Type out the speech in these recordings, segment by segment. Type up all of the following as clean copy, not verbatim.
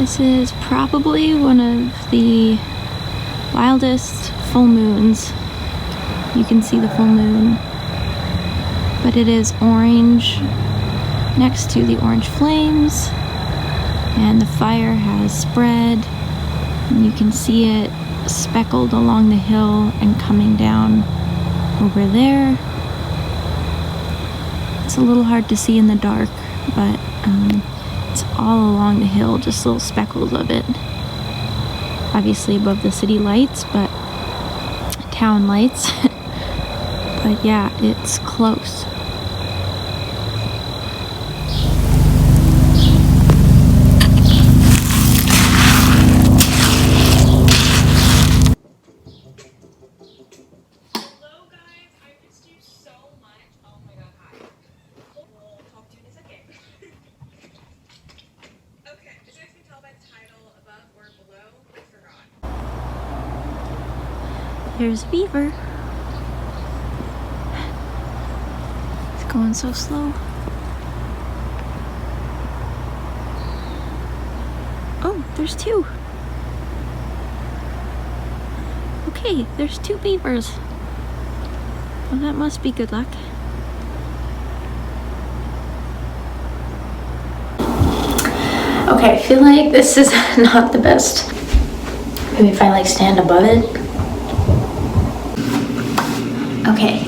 This is probably one of the wildest full moons. You can see the full moon, but it is orange next to the orange flames, and the fire has spread, and you can see it speckled along the hill and coming down over there. It's a little hard to see in the dark, but it's all along the hill, just little speckles of it. Obviously above the city lights, but town lights. But yeah, it's close. There's a beaver. It's going so slow. Oh, there's two. Okay, there's two beavers. Well, that must be good luck. Okay, I feel like this is not the best. Maybe if I stand above it. Okay,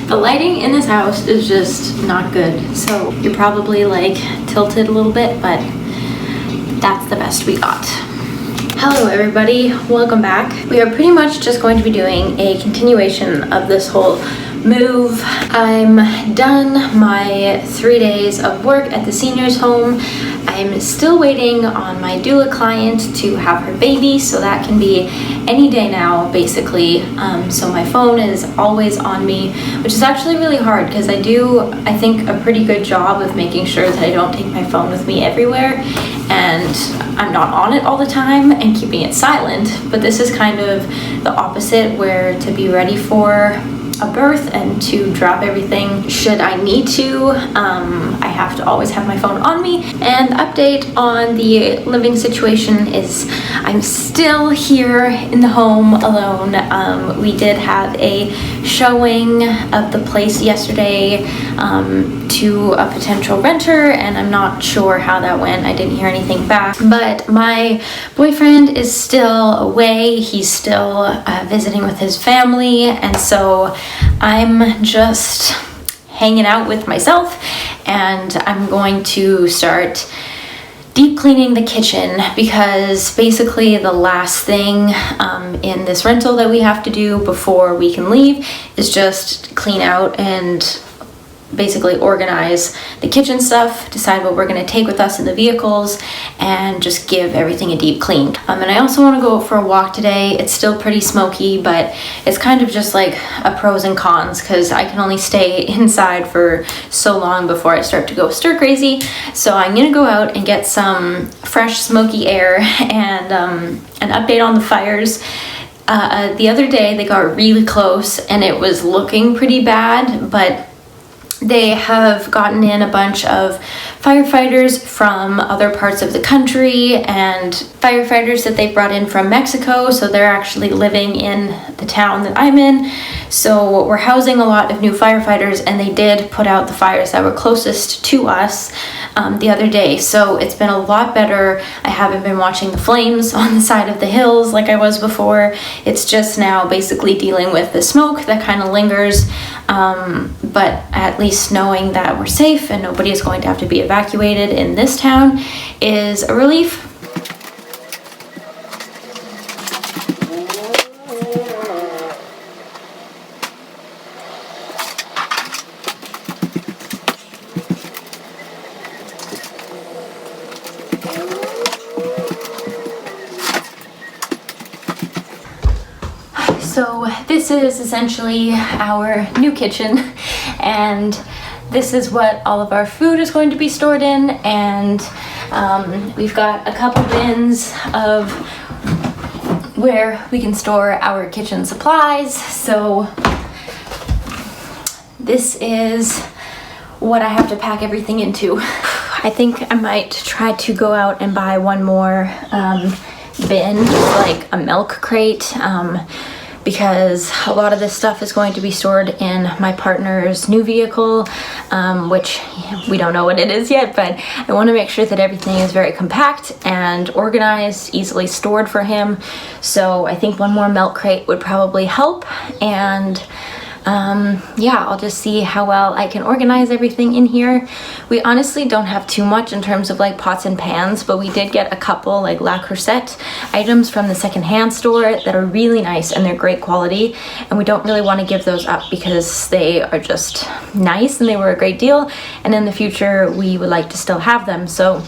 the lighting in this house is just not good, so you're probably tilted a little bit, but that's the best we got. Hello everybody, welcome back. We are pretty much just going to be doing a continuation of this whole move. I'm done my 3 days of work at the seniors home. I'm still waiting on my doula client to have her baby, so that can be any day now, basically. So my phone is always on me, which is actually really hard because I do, I think, a pretty good job of making sure that I don't take my phone with me everywhere, and I'm not on it all the time and keeping it silent. But this is kind of the opposite, where to be ready for a birth and to drop everything should I need to, I have to always have my phone on me. And the update on the living situation is I'm still here in the home alone. We did have a showing of the place yesterday to a potential renter, and I'm not sure how that went. I didn't hear anything back, but my boyfriend is still away. He's still visiting with his family, and so I'm just hanging out with myself, and I'm going to start deep cleaning the kitchen, because basically the last thing in this rental that we have to do before we can leave is just clean out and basically organize the kitchen stuff, decide what we're going to take with us in the vehicles, and just give everything a deep clean. And I also want to go for a walk today. It's still pretty smoky, but it's kind of just like a pros and cons, because I can only stay inside for so long before I start to go stir crazy. So I'm going to go out and get some fresh smoky air and an update on the fires. The other day they got really close and it was looking pretty bad, but they have gotten in a bunch of firefighters from other parts of the country and firefighters that they brought in from Mexico, so they're actually living in the town that I'm in. So we're housing a lot of new firefighters, and they did put out the fires that were closest to us the other day. So it's been a lot better. I haven't been watching the flames on the side of the hills like I was before. It's just now basically dealing with the smoke that kind of lingers, but at least knowing that we're safe and nobody is going to have to be evacuated in this town is a relief. So this is essentially our new kitchen, and this is what all of our food is going to be stored in, and we've got a couple bins of where we can store our kitchen supplies. So this is what I have to pack everything into. I think I might try to go out and buy one more bin, like a milk crate, because a lot of this stuff is going to be stored in my partner's new vehicle, which we don't know what it is yet, but I want to make sure that everything is very compact and organized, easily stored for him. So I think one more milk crate would probably help, and yeah, I'll just see how well I can organize everything in here. We honestly don't have too much in terms of like pots and pans, but we did get a couple like La Creuset items from the secondhand store that are really nice and they're great quality, and we don't really want to give those up because they are just nice and they were a great deal, and in the future we would like to still have them. So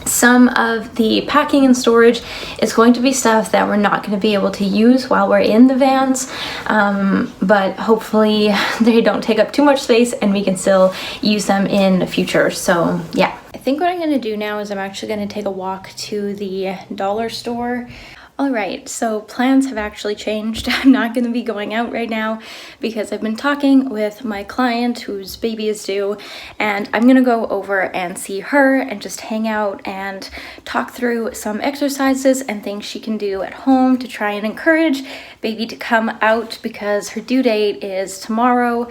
some of the packing and storage is going to be stuff that we're not going to be able to use while we're in the vans, but hopefully they don't take up too much space and we can still use them in the future. So yeah, I think what I'm going to do now is I'm actually going to take a walk to the dollar store. Alright, so plans have actually changed. I'm not going to be going out right now because I've been talking with my client whose baby is due, and I'm going to go over and see her and just hang out and talk through some exercises and things she can do at home to try and encourage baby to come out, because her due date is tomorrow.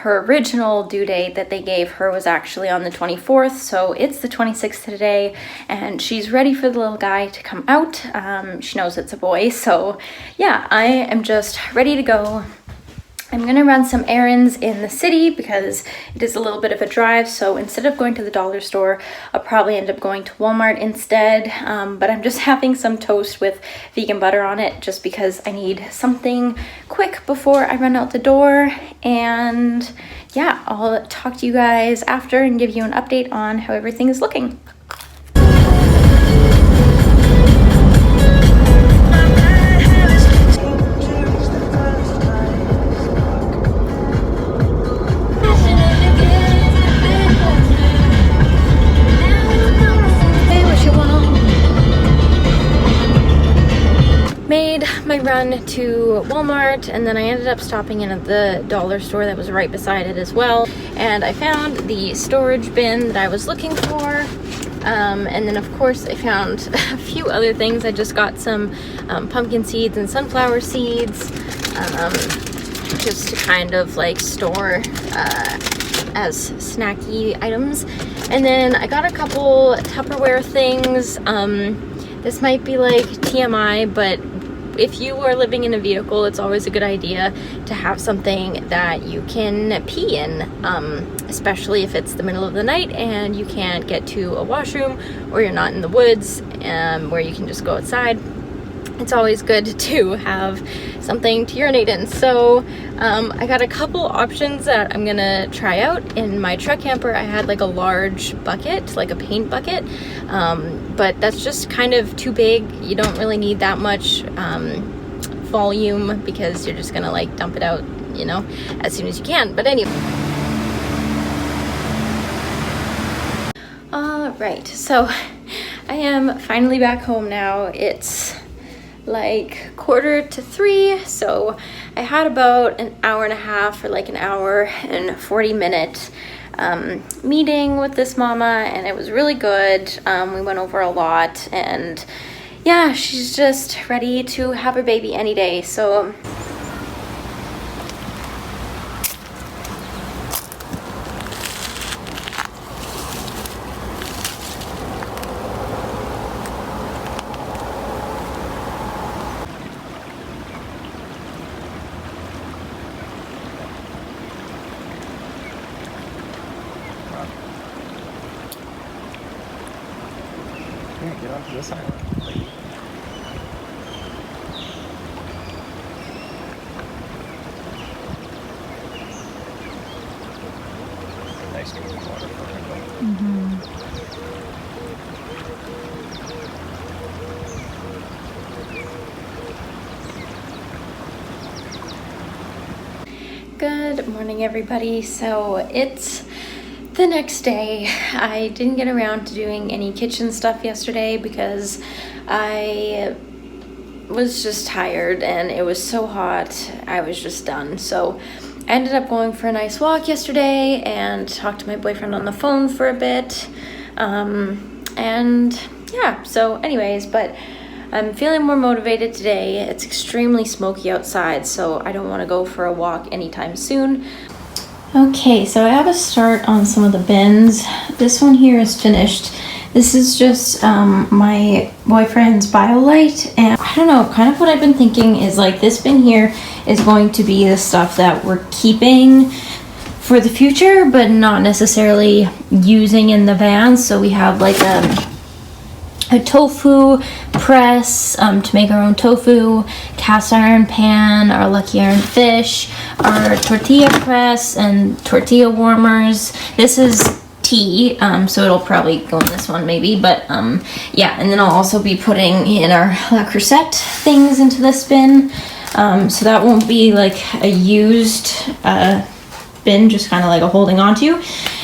Her original due date that they gave her was actually on the 24th, so it's the 26th today, and she's ready for the little guy to come out. She knows it's a boy, so yeah, I am just ready to go. I'm gonna run some errands in the city because it is a little bit of a drive, so instead of going to the dollar store, I'll probably end up going to Walmart instead, but I'm just having some toast with vegan butter on it just because I need something quick before I run out the door. And yeah, I'll talk to you guys after and give you an update on how everything is looking. Made my run to Walmart, and then I ended up stopping in at the dollar store that was right beside it as well, and I found the storage bin that I was looking for, and then of course I found a few other things. I just got some pumpkin seeds and sunflower seeds, just to kind of like store as snacky items. And then I got a couple Tupperware things. This might be like TMI, but if you are living in a vehicle, it's always a good idea to have something that you can pee in, especially if it's the middle of the night and you can't get to a washroom, or you're not in the woods where you can just go outside. It's always good to have something to urinate in. So I got a couple options that I'm gonna try out. In my truck camper, I had like a large bucket, like a paint bucket, but that's just kind of too big. You don't really need that much volume because you're just gonna like dump it out, you know, as soon as you can. But anyway. All right, so I am finally back home now. It's like 2:45, so I had about an hour and a half, or like an hour and 40-minute meeting with this mama, and it was really good. We went over a lot, and yeah, she's just ready to have her baby any day. So get onto this island. Nice to move water for her. good morning, everybody. So it's the next day. I didn't get around to doing any kitchen stuff yesterday because I was just tired and it was so hot. I was just done. So I ended up going for a nice walk yesterday and talked to my boyfriend on the phone for a bit. And yeah, so anyways, but I'm feeling more motivated today. It's extremely smoky outside, so I don't want to go for a walk anytime soon. Okay, so I have a start on some of the bins. This one here is finished. This is just my boyfriend's BioLite, and I don't know, kind of what I've been thinking is like this bin here is going to be the stuff that we're keeping for the future, but not necessarily using in the van. So we have like a tofu press to make our own tofu, cast iron pan, our lucky iron fish, our tortilla press, and tortilla warmers. This is tea, so it'll probably go in this one maybe, but yeah, and then I'll also be putting in our La Crusette things into this bin, so that won't be like a used bin, just kind of like a holding on to.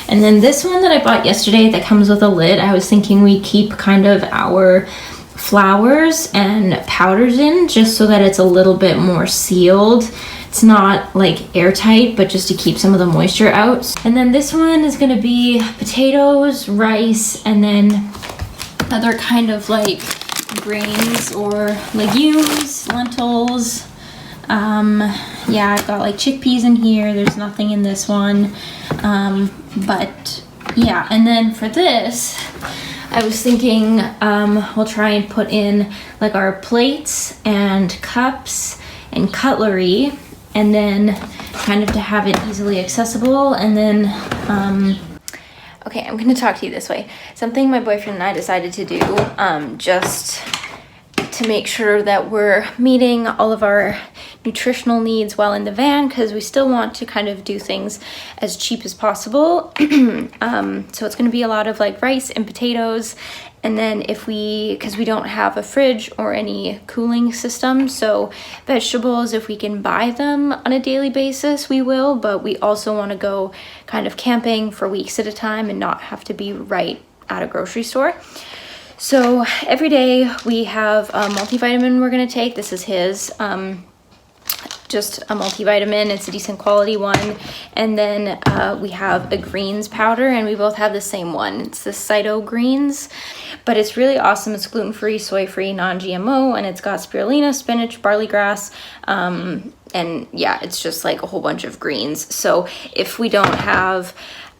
And then this one that I bought yesterday that comes with a lid, I was thinking we keep kind of our flowers and powders in, just so that it's a little bit more sealed. It's not like airtight, but just to keep some of the moisture out. And then this one is gonna be potatoes, rice, and then other kind of like grains or legumes, lentils. Yeah, I've got like chickpeas in here. There's nothing in this one. But yeah, and then for this, I was thinking we'll try and put in like our plates and cups and cutlery, and then kind of to have it easily accessible. And then okay, I'm gonna talk to you this way. Something my boyfriend and I decided to do just to make sure that we're meeting all of our nutritional needs while in the van, because we still want to kind of do things as cheap as possible. So it's going to be a lot of like rice and potatoes, and then because we don't have a fridge or any cooling system, so vegetables, if we can buy them on a daily basis, we will, but we also want to go kind of camping for weeks at a time and not have to be right at a grocery store. So every day we have a multivitamin we're going to take. This is his, just a multivitamin. It's a decent quality one. And then we have a greens powder, and we both have the same one. It's the Cyto Greens, but it's really awesome. It's gluten-free, soy-free, non-GMO, and it's got spirulina, spinach, barley grass, and yeah, it's just like a whole bunch of greens. So if we don't have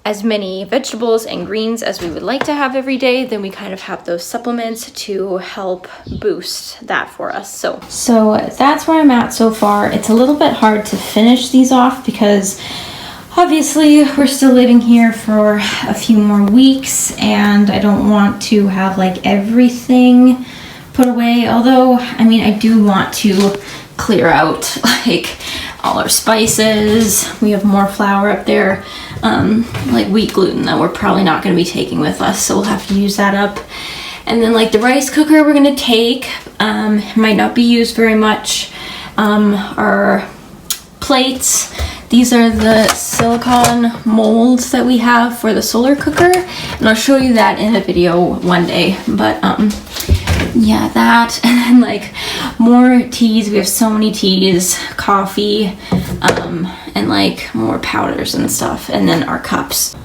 as many vegetables and greens as we would like to have every day, then we kind of have those supplements to help boost that for us. So that's where I'm at so far. It's a little bit hard to finish these off because obviously we're still living here for a few more weeks, and I don't want to have like everything put away. Although, I mean, I do want to clear out like all our spices. We have more flour up there, like wheat gluten that we're probably not going to be taking with us, so we'll have to use that up. And then like the rice cooker we're going to take, might not be used very much. Our plates, these are the silicone molds that we have for the solar cooker, and I'll show you that in a video one day. But yeah, that, and then like more teas. We have so many teas, coffee, and like more powders and stuff, and then our cups.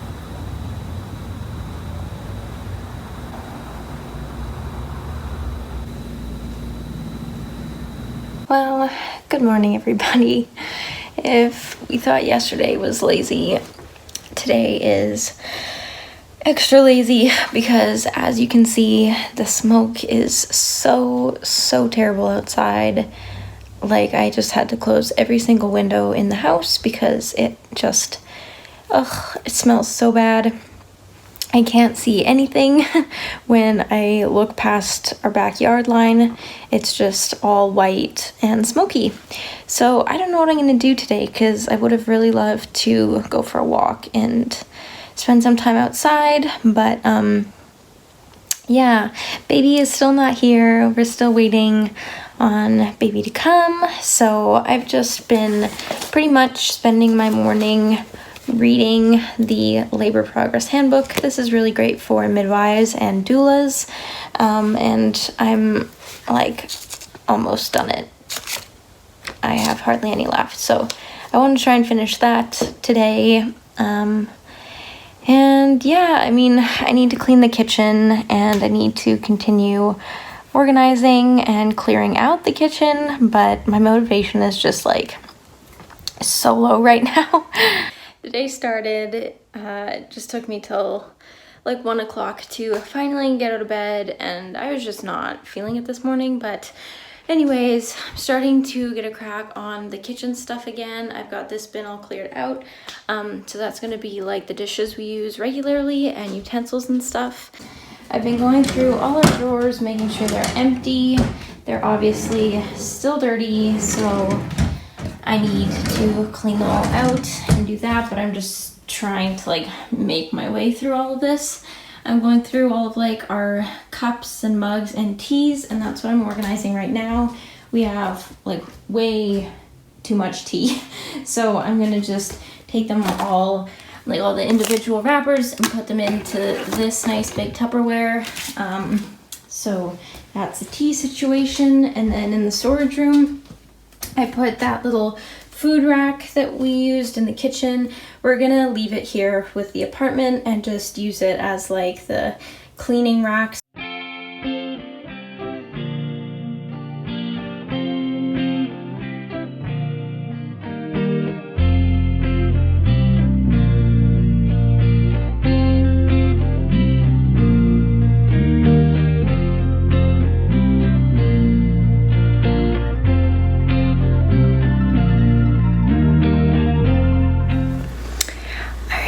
Well, good morning everybody. If we thought yesterday was lazy, today is extra lazy, because as you can see, the smoke is so terrible outside. Like, I just had to close every single window in the house because it just, it smells so bad. I can't see anything when I look past our backyard line. It's just all white and smoky. So I don't know what I'm gonna do today, because I would have really loved to go for a walk and spend some time outside, but yeah, baby is still not here. We're still waiting on baby to come, so I've just been pretty much spending my morning reading the Labor Progress Handbook. This is really great for midwives and doulas, and I'm like almost done it. I have hardly any left, so I want to try and finish that today. And yeah, I mean, I need to clean the kitchen and I need to continue organizing and clearing out the kitchen, but my motivation is just like so low right now. The day started, it just took me till like 1 o'clock to finally get out of bed, and I was just not feeling it this morning. But anyways, I'm starting to get a crack on the kitchen stuff again. I've got this bin all cleared out, so that's gonna be like the dishes we use regularly and utensils and stuff. I've been going through all our drawers, making sure they're empty. They're obviously still dirty, so I need to clean them all out and do that, but I'm just trying to like make my way through all of this. I'm going through all of like our cups and mugs and teas, and that's what I'm organizing right now. We have like way too much tea, so I'm gonna just take them all, like all the individual wrappers, and put them into this nice big Tupperware. So that's the tea situation. And then in the storage room, I put that little food rack that we used in the kitchen. We're gonna leave it here with the apartment and just use it as like the cleaning racks.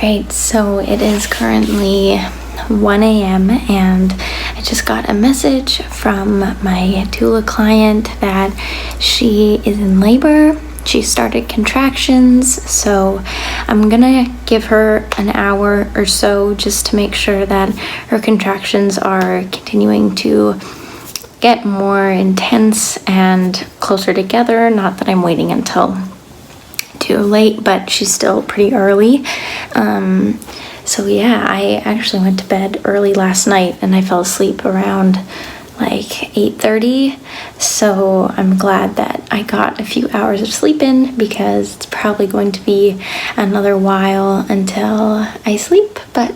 Alright, so it is currently 1 a.m. and I just got a message from my doula client that she is in labor. She started contractions, so I'm gonna give her an hour or so just to make sure that her contractions are continuing to get more intense and closer together. Not that I'm waiting until too late, but she's still pretty early. So yeah, I actually went to bed early last night and I fell asleep around like 8:30. So I'm glad that I got a few hours of sleep in, because it's probably going to be another while until I sleep, but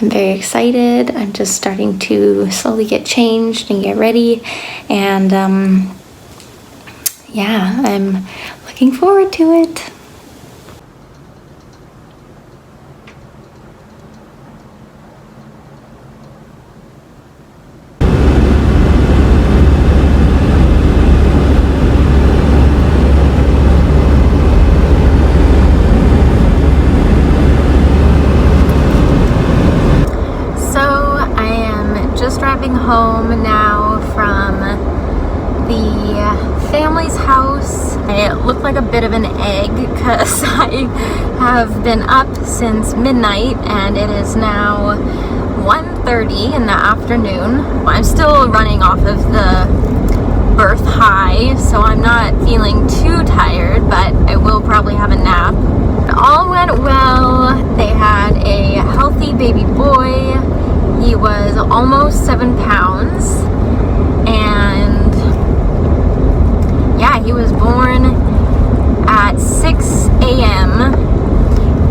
I'm very excited. I'm just starting to slowly get changed and get ready, and yeah, I'm looking forward to it. Home now from the family's house. It looked like a bit of an egg because I have been up since midnight and it is now 1:30 in the afternoon. I'm still running off of the birth high, so I'm not feeling too tired, but I will probably have a nap. All went well. They had a healthy baby boy. He was almost 7 pounds, and yeah, he was born at 6 a.m.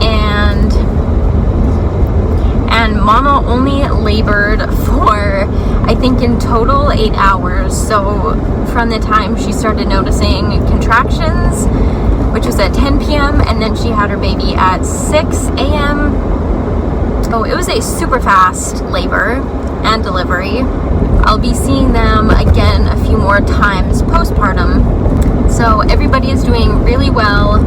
and mama only labored for, I think in total, 8 hours. So from the time she started noticing contractions, which was at 10 p.m., and then she had her baby at 6 a.m. So it was a super fast labor and delivery. I'll be seeing them again a few more times postpartum. So everybody is doing really well.